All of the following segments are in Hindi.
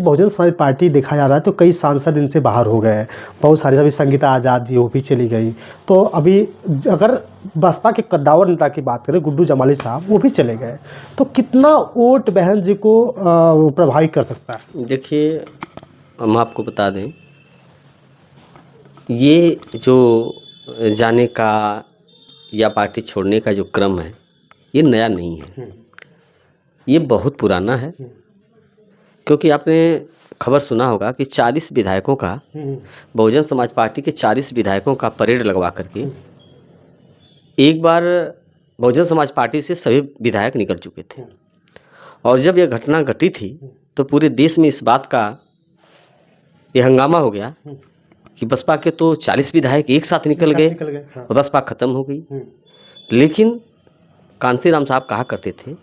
बहुजन समाज पार्टी देखा जा रहा है तो कई सांसद इनसे बाहर हो गए हैं, बहुत सारे, अभी संगीता आज़ाद जी वो भी चली गई। तो अभी अगर बसपा के कद्दावर नेता की बात करें गुड्डू जमाली साहब, वो भी चले गए, तो कितना वोट बहन जी को प्रभावित कर सकता है? देखिए, हम आपको बता दें, ये जो जाने का या पार्टी छोड़ने का जो क्रम है, ये नया नहीं है, ये बहुत पुराना है। क्योंकि आपने खबर सुना होगा कि 40 विधायकों का, बहुजन समाज पार्टी के 40 विधायकों का परेड लगवा करके एक बार बहुजन समाज पार्टी से सभी विधायक निकल चुके थे। और जब यह घटना घटी थी तो पूरे देश में इस बात का ये हंगामा हो गया कि बसपा के तो 40 विधायक एक साथ निकल गए और बसपा खत्म हो गई। लेकिन कांसी राम साहब कहा करते थे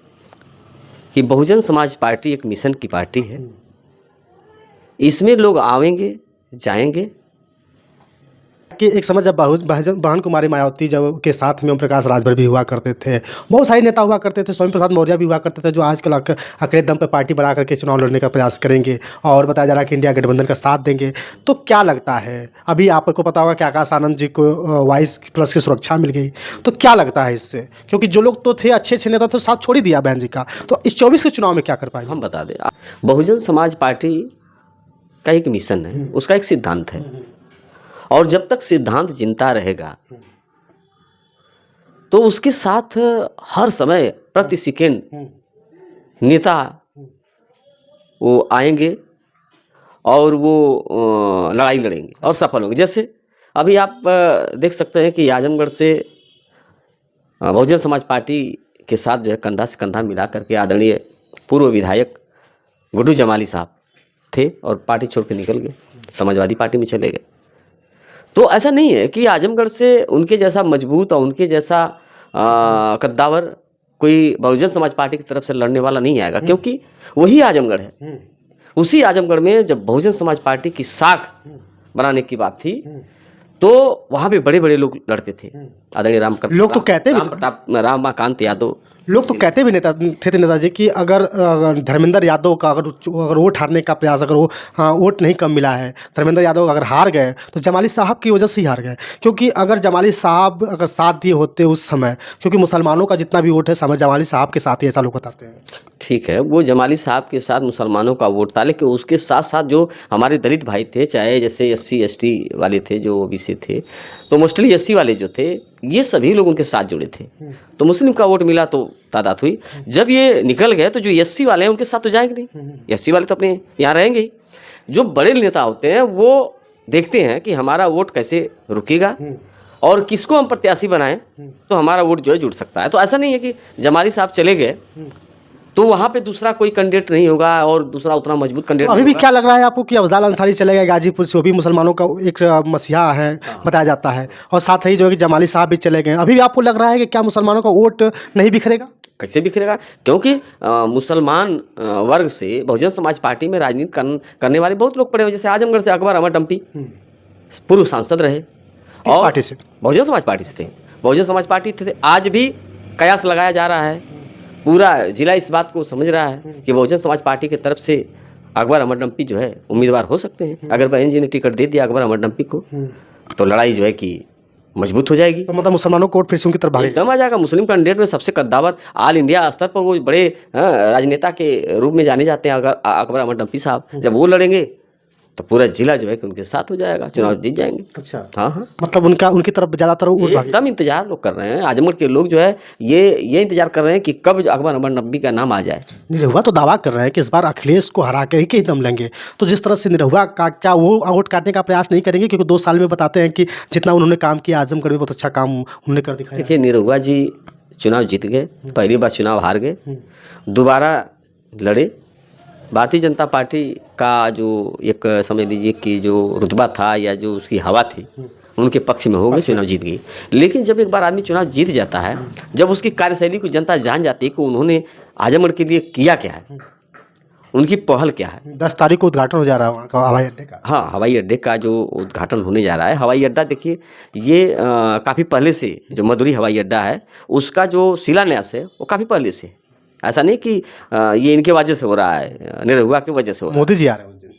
कि बहुजन समाज पार्टी एक मिशन की पार्टी है, इसमें लोग आवेंगे जाएंगे। कि एक समय जब बहन कुमारी मायावती जब के साथ में ओम प्रकाश राजभर भी हुआ करते थे, बहुत सारे नेता हुआ करते थे, स्वामी प्रसाद मौर्य भी हुआ करते थे, जो आजकल अकेले दम पर पार्टी बना करके चुनाव लड़ने का प्रयास करेंगे और बताया जा रहा है कि इंडिया गठबंधन का साथ देंगे। तो क्या लगता है, अभी आपको पता होगा कि आकाश आनंद जी को 22+ की सुरक्षा मिल गई, तो क्या लगता है इससे? क्योंकि जो लोग तो थे अच्छे नेता तो साथ छोड़ ही दिया बहन जी का, तो इस 24 के चुनाव में क्या कर पाएंगे? हम बता दें, बहुजन समाज पार्टी का एक मिशन है, उसका एक सिद्धांत है, और जब तक सिद्धांत जिंदा रहेगा तो उसके साथ हर समय प्रति सेकेंड नेता वो आएंगे और वो लड़ाई लड़ेंगे और सफल होंगे। जैसे अभी आप देख सकते हैं कि आजमगढ़ से बहुजन समाज पार्टी के साथ जो है कंधा से कंधा मिला करके आदरणीय पूर्व विधायक गुड्डू जमाली साहब थे और पार्टी छोड़ के निकल गए, समाजवादी पार्टी में चले गए। तो ऐसा नहीं है कि आजमगढ़ से उनके जैसा मजबूत और उनके जैसा कद्दावर कोई बहुजन समाज पार्टी की तरफ से लड़ने वाला नहीं आएगा, क्योंकि वही आजमगढ़ है। उसी आजमगढ़ में जब बहुजन समाज पार्टी की साख बनाने की बात थी तो वहाँ पे बड़े बड़े लोग लड़ते थे। आदरणीय लोग तो कहते भी रामाकांत यादव, लोग तो कहते भी नेताजी कि अगर धर्मेंद्र यादव का अगर वोट हारने का प्रयास, अगर वो वोट नहीं कम मिला है, धर्मेंद्र यादव अगर हार गए तो जमाली साहब की वजह से ही हार गए। क्योंकि अगर जमाली साहब अगर साथ दिए होते उस समय, क्योंकि मुसलमानों का जितना भी वोट है समय जमाली साहब के साथ ही, ऐसा लोग बताते हैं। ठीक है, वो जमाली साहब के साथ मुसलमानों का वोट था, लेकिन उसके साथ साथ जो हमारे दलित भाई थे, चाहे जैसे SC/ST वाले थे, जो OBC थे, तो मोस्टली SC वाले जो थे, ये सभी लोग उनके साथ जुड़े थे। तो मुस्लिम का वोट मिला तो तादाद हुई। जब ये निकल गए तो जो SC वाले हैं उनके साथ तो जाएंगे नहीं, SC वाले तो अपने यहाँ रहेंगे ही। जो बड़े नेता होते हैं वो देखते हैं कि हमारा वोट कैसे रुकेगा और किसको हम प्रत्याशी बनाएं तो हमारा वोट जो है जुड़ सकता है। तो ऐसा नहीं है कि जमाली साहब चले गए तो वहाँ पे दूसरा कोई कैंडिडेट नहीं होगा और दूसरा उतना मजबूत कैंडिडेट अभी भी क्या लग रहा है आपको कि अफजाल अंसारी चले गए गाजीपुर से, वो भी मुसलमानों का एक मसीहा है बताया जाता है, और साथ ही जो है कि जमाली साहब भी चले गए। अभी भी आपको लग रहा है कि क्या मुसलमानों का वोट नहीं बिखरेगा? कैसे बिखरेगा? क्योंकि मुसलमान वर्ग से बहुजन समाज पार्टी में राजनीति करने वाले बहुत लोग पड़े हुए। जैसे आजमगढ़ से अकबर अहमद डंपी पूर्व सांसद रहे और पार्टी से, बहुजन समाज पार्टी से थे, बहुजन समाज पार्टी थे। आज भी कयास लगाया जा रहा है, पूरा जिला इस बात को समझ रहा है कि बहुजन समाज पार्टी की तरफ से अकबर अहमद डंपी जो है उम्मीदवार हो सकते हैं। अगर बहन जी ने टिकट दे दिया अकबर अहमद डंपी को तो लड़ाई जो है कि मजबूत हो जाएगी। तो मतलब मुसलमानों को वोट फिर से उनकी तरफ भागेगा, एकदम आ जाएगा। मुस्लिम कैंडिडेट में सबसे कद्दावर ऑल इंडिया स्तर पर वो बड़े राजनेता के रूप में जाने जाते हैं अगर अकबर अहमद डंपी साहब। जब वो लड़ेंगे तो पूरा जिला जो है कि उनके साथ हो जाएगा, चुनाव जीत जाएंगे। अच्छा, हाँ, मतलब उनकी तरफ ज़्यादातर एकदम इंतजार लोग कर रहे हैं। आजमगढ़ के लोग जो है ये इंतजार कर रहे हैं कि कब अकबर अहमद डंपी का नाम आ जाए। निरहुआ तो दावा कर रहे हैं कि इस बार अखिलेश को हरा के ही दम लेंगे, तो जिस तरह से निरहुआ का क्या वो वोट काटने का प्रयास नहीं करेंगे? क्योंकि 2 साल में बताते हैं कि जितना उन्होंने काम किया आजमगढ़ में बहुत अच्छा काम उन्होंने कर दिखाया। देखिए, निरहुआ जी चुनाव जीत गए, पहली बार चुनाव हार गए, दोबारा लड़े। भारतीय जनता पार्टी का जो एक समझ लीजिए कि जो रुतबा था या जो उसकी हवा थी उनके पक्ष में हो गई, चुनाव जीत गई। लेकिन जब एक बार आदमी चुनाव जीत जाता है, जब उसकी कार्यशैली को जनता जान जाती है कि उन्होंने आजमगढ़ के लिए किया क्या है, उनकी पहल क्या है। 10 तारीख को उद्घाटन हो जा रहा है वहाँ का हवाई अड्डे का। हाँ, हवाई अड्डे का जो उद्घाटन होने जा रहा है। हवाई अड्डा देखिए, ये काफ़ी पहले से जो मधुरी हवाई अड्डा है उसका जो शिलान्यास है वो काफ़ी पहले से, ऐसा नहीं कि ये इनके वजह से हो रहा है, निरहुआ की वजह से हो रहा है। मोदी जी आ रहे हैं उस दिन।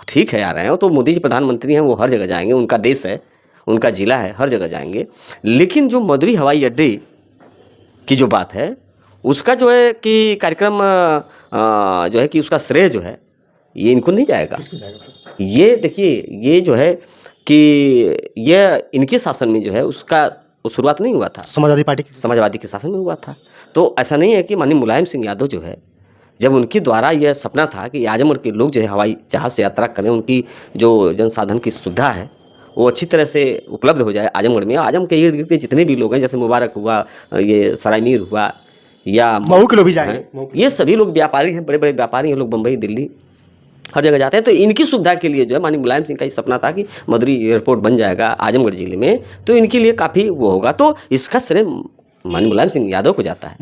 ठीक है, आ रहे हैं तो मोदी जी प्रधानमंत्री हैं, वो हर जगह जाएंगे, उनका देश है, उनका जिला है, हर जगह जाएंगे। लेकिन जो मदुरई हवाई अड्डे की जो बात है, उसका जो है कि कार्यक्रम जो है कि उसका श्रेय जो है ये इनको नहीं जाएगा। किसको जाएगा फिर? ये देखिए, ये जो है कि ये इनके शासन में जो है उसका वो शुरुआत नहीं हुआ था, समाजवादी पार्टी की। समाजवादी के शासन में हुआ था। तो ऐसा नहीं है कि माननीय मुलायम सिंह यादव जो है, जब उनके द्वारा यह सपना था कि आजमगढ़ के लोग जो है हवाई जहाज़ से यात्रा करें, उनकी जो जनसाधन की सुविधा है वो अच्छी तरह से उपलब्ध हो जाए आजमगढ़ में। आजम के इर्द गिर्द के जितने भी लोग हैं, जैसे मुबारक हुआ, ये सरायमीर हुआ, या मऊ के लोग भी जाएंगे। हैं, ये सभी लोग व्यापारी हैं, बड़े बड़े व्यापारी हैं, लोग बम्बई, दिल्ली, हर जगह जाते हैं। तो इनकी सुविधा के लिए जो है माननीय मुलायम सिंह का ये सपना था कि मदुरई एयरपोर्ट बन जाएगा आजमगढ़ जिले में, तो इनके लिए काफ़ी वो होगा। तो इसका श्रेय माननीय मुलायम सिंह यादव को जाता है।